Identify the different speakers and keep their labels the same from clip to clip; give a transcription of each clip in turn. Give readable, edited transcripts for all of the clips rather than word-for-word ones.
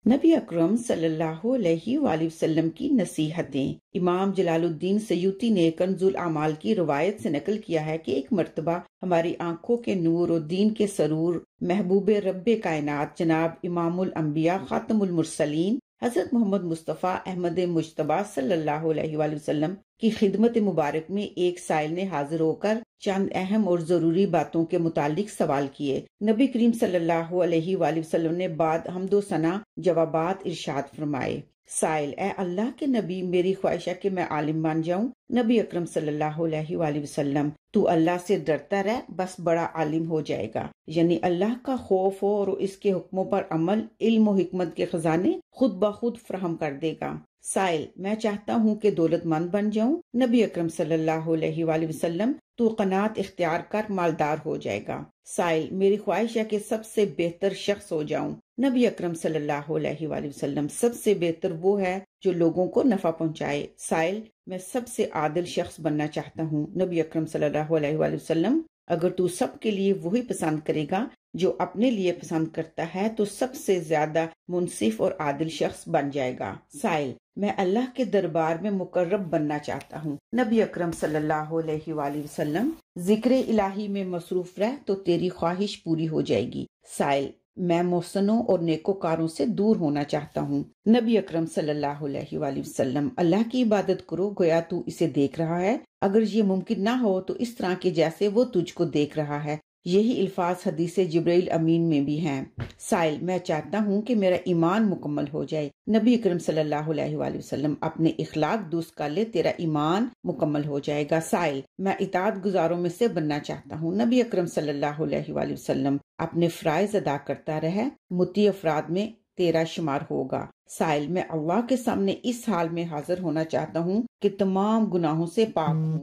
Speaker 1: نبی اکرم صلی اللہ علیہ وآلہ وسلم کی نصیحتیں۔ امام جلال الدین سیوطی نے کنز الاعمال کی روایت سے نقل کیا ہے کہ ایک مرتبہ ہماری آنکھوں کے نور اور دین کے سرور محبوب رب کائنات جناب امام الانبیاء خاتم المرسلین حضرت محمد مصطفیٰ احمد مجتبیٰ صلی اللہ علیہ وآلہ وسلم کی خدمت مبارک میں ایک سائل نے حاضر ہو کر چند اہم اور ضروری باتوں کے متعلق سوال کیے۔ نبی کریم صلی اللہ علیہ وآلہ وسلم نے بعد حمد و ثنا جوابات ارشاد فرمائے۔ سائل: اے اللہ کے نبی، میری خواہش ہے کہ میں عالم بن جاؤں۔ نبی اکرم صلی اللہ علیہ وآلہ وسلم: تو اللہ سے ڈرتا رہ، بس بڑا عالم ہو جائے گا۔ یعنی اللہ کا خوف ہو اور اس کے حکموں پر عمل علم و حکمت کے خزانے خود بخود فراہم کر دے گا۔ سائل: میں چاہتا ہوں کہ دولت مند بن جاؤں۔ نبی اکرم صلی اللہ علیہ وآلہ وسلم: تو قناعت اختیار کر مالدار ہو جائے گا۔ سائل: میری خواہش ہے کہ سب سے بہتر شخص ہو جاؤں۔ نبی اکرم صلی اللہ علیہ وآلہ وسلم: سب سے بہتر وہ ہے جو لوگوں کو نفع پہنچائے۔ سائل: میں سب سے عادل شخص بننا چاہتا ہوں۔ نبی اکرم صلی اللہ علیہ وآلہ وسلم: اگر تو سب کے لیے وہی پسند کرے گا جو اپنے لیے پسند کرتا ہے تو سب سے زیادہ منصف اور عادل شخص بن جائے گا۔ سائل: میں اللہ کے دربار میں مقرب بننا چاہتا ہوں۔ نبی اکرم صلی اللہ علیہ وآلہ وسلم: ذکر الہی میں مصروف رہ تو تیری خواہش پوری ہو جائے گی۔ سائل: میں محسنوں اور نیکوکاروں سے دور ہونا چاہتا ہوں۔ نبی اکرم صلی اللہ علیہ وآلہ وسلم: اللہ کی عبادت کرو گویا تو اسے دیکھ رہا ہے، اگر یہ ممکن نہ ہو تو اس طرح کے جیسے وہ تجھ کو دیکھ رہا ہے۔ یہی الفاظ حدیث جبرائیل امین میں بھی ہیں۔ سائل: میں چاہتا ہوں کہ میرا ایمان مکمل ہو جائے۔ نبی اکرم صلی اللہ علیہ وآلہ وسلم: اپنے اخلاق درست کر لے، تیرا ایمان مکمل ہو جائے گا۔ سائل: میں اطاعت گزاروں میں سے بننا چاہتا ہوں۔ نبی اکرم صلی اللہ علیہ وآلہ وسلم: اپنے فرائض ادا کرتا رہے، مطیع افراد میں تیرا شمار ہوگا۔ سائل: میں اللہ کے سامنے اس حال میں حاضر ہونا چاہتا ہوں کہ تمام گناہوں سے پاک ہوں۔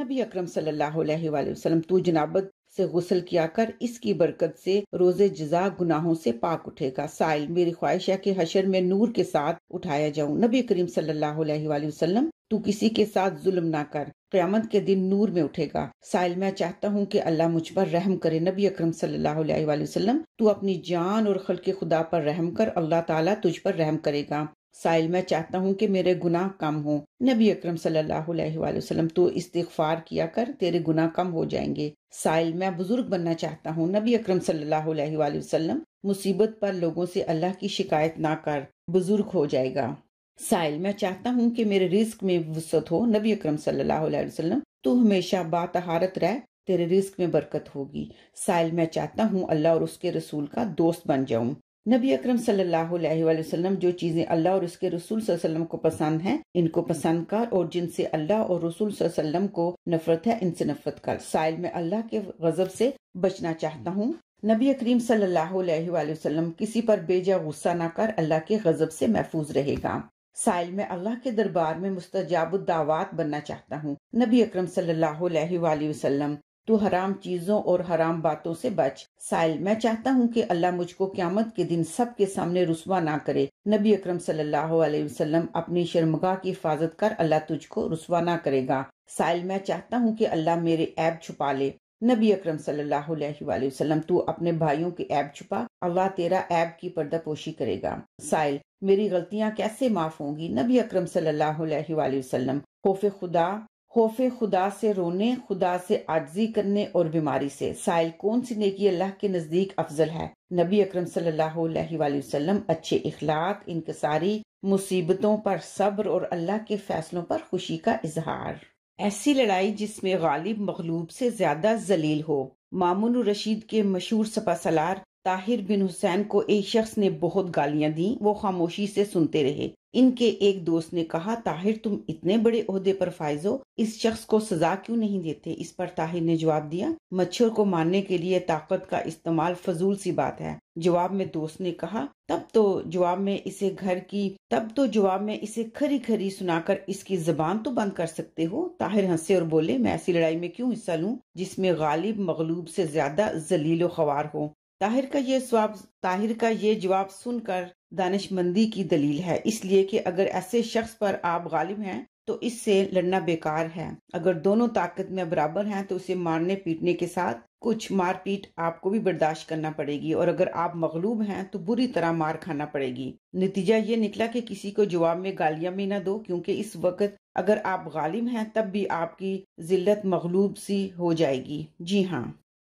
Speaker 1: نبی اکرم صلی اللہ علیہ وآلہ وسلم: تو جنابت سے غسل کیا کر، اس کی برکت سے روز جزا گناہوں سے پاک اٹھے گا۔ سائل: میری خواہش ہے کہ حشر میں نور کے ساتھ اٹھایا جاؤں۔ نبی کریم صلی اللہ علیہ وآلہ وسلم: تو کسی کے ساتھ ظلم نہ کر، قیامت کے دن نور میں اٹھے گا۔ سائل: میں چاہتا ہوں کہ اللہ مجھ پر رحم کرے۔ نبی اکرم صلی اللہ علیہ وآلہ وسلم: تو اپنی جان اور خلق خدا پر رحم کر، اللہ تعالیٰ تجھ پر رحم کرے گا۔ سائل: میں چاہتا ہوں کہ میرے گناہ کم ہوں۔ نبی اکرم صلی اللہ علیہ وآلہ وسلم: تو استغفار کیا کر، تیرے گناہ کم ہو جائیں گے۔ سائل: میں بزرگ بننا چاہتا ہوں۔ نبی اکرم صلی اللہ علیہ وآلہ وسلم: مصیبت پر لوگوں سے اللہ کی شکایت نہ کر، بزرگ ہو جائے گا۔ سائل: میں چاہتا ہوں کہ میرے رزق میں وسعت ہو۔ نبی اکرم صلی اللہ علیہ وسلم: تو ہمیشہ باطہارت رہ، تیرے رزق میں برکت ہوگی۔ سائل: میں چاہتا ہوں اللہ اور اس کے رسول کا دوست بن جاؤں۔ نبی اکرم صلی اللہ علیہ وآلہ وسلم: جو چیزیں اللہ اور اس کے رسول صلی اللہ علیہ وسلم کو پسند ہیں ان کو پسند کر، اور جن سے اللہ اور رسول صلی اللہ علیہ وسلم کو نفرت ہے ان سے نفرت کر۔ سائل: میں اللہ کے غضب سے بچنا چاہتا ہوں۔ نبی کریم صلی اللہ علیہ وآلہ وسلم: کسی پر بے جا غصہ نہ کر، اللہ کے غضب سے محفوظ رہے گا۔ سائل: میں اللہ کے دربار میں مستجاب الدعوات بننا چاہتا ہوں۔ نبی اکرم صلی اللہ علیہ وآلہ وسلم: تو حرام چیزوں اور حرام باتوں سے بچ۔ سائل: میں چاہتا ہوں کہ اللہ مجھ کو قیامت کے دن سب کے سامنے رسوا نہ کرے۔ نبی اکرم صلی اللہ علیہ وسلم: اپنی شرمگاہ کی حفاظت کر، اللہ تجھ کو رسوا نہ کرے گا۔ سائل: میں چاہتا ہوں کہ اللہ میرے عیب چھپا لے۔ نبی اکرم صلی اللہ علیہ وآلہ وسلم: تو اپنے بھائیوں کے عیب چھپا، اللہ تیرا عیب کی پردہ پوشی کرے گا۔ سائل: میری غلطیاں کیسے معاف ہوں گی؟ نبی اکرم صلی اللہ علیہ وآلہ وسلم: خوف خدا سے رونے، خدا سے عاجزی کرنے اور بیماری سے۔ سائل: کون سی نیکی اللہ کے نزدیک افضل ہے؟ نبی اکرم صلی اللہ علیہ وآلہ وسلم: اچھے اخلاق، انکساری، مصیبتوں پر صبر اور اللہ کے فیصلوں پر خوشی کا اظہار۔ ایسی لڑائی جس میں غالب مغلوب سے زیادہ ذلیل ہو۔ مامون الرشید کے مشہور سپہ سالار طاہر بن حسین کو ایک شخص نے بہت گالیاں دیں، وہ خاموشی سے سنتے رہے۔ ان کے ایک دوست نے کہا، طاہر تم اتنے بڑے عہدے پر فائز ہو، اس شخص کو سزا کیوں نہیں دیتے؟ اس پر طاہر نے جواب دیا، مچھر کو مارنے کے لیے طاقت کا استعمال فضول سی بات ہے۔ جواب میں دوست نے کہا، تب تو جواب میں اسے کھری کھری سنا کر اس کی زبان تو بند کر سکتے ہو۔ طاہر ہنسے اور بولے، میں ایسی لڑائی میں کیوں حصہ لوں جس میں غالب مغلوب سے زیادہ ذلیل و خوار ہو؟ طاہر کا یہ جواب سن کر دانش مندی کی دلیل ہے، اس لیے کہ اگر ایسے شخص پر آپ غالب ہیں تو اس سے لڑنا بیکار ہے۔ اگر دونوں طاقت میں برابر ہیں تو اسے مارنے پیٹنے کے ساتھ کچھ مار پیٹ آپ کو بھی برداشت کرنا پڑے گی، اور اگر آپ مغلوب ہیں تو بری طرح مار کھانا پڑے گی۔ نتیجہ یہ نکلا کہ کسی کو جواب میں گالیاں بھی نہ دو، کیونکہ اس وقت اگر آپ غالب ہیں تب بھی آپ کی ذلت مغلوب سی ہو جائے گی۔ جی ہاں،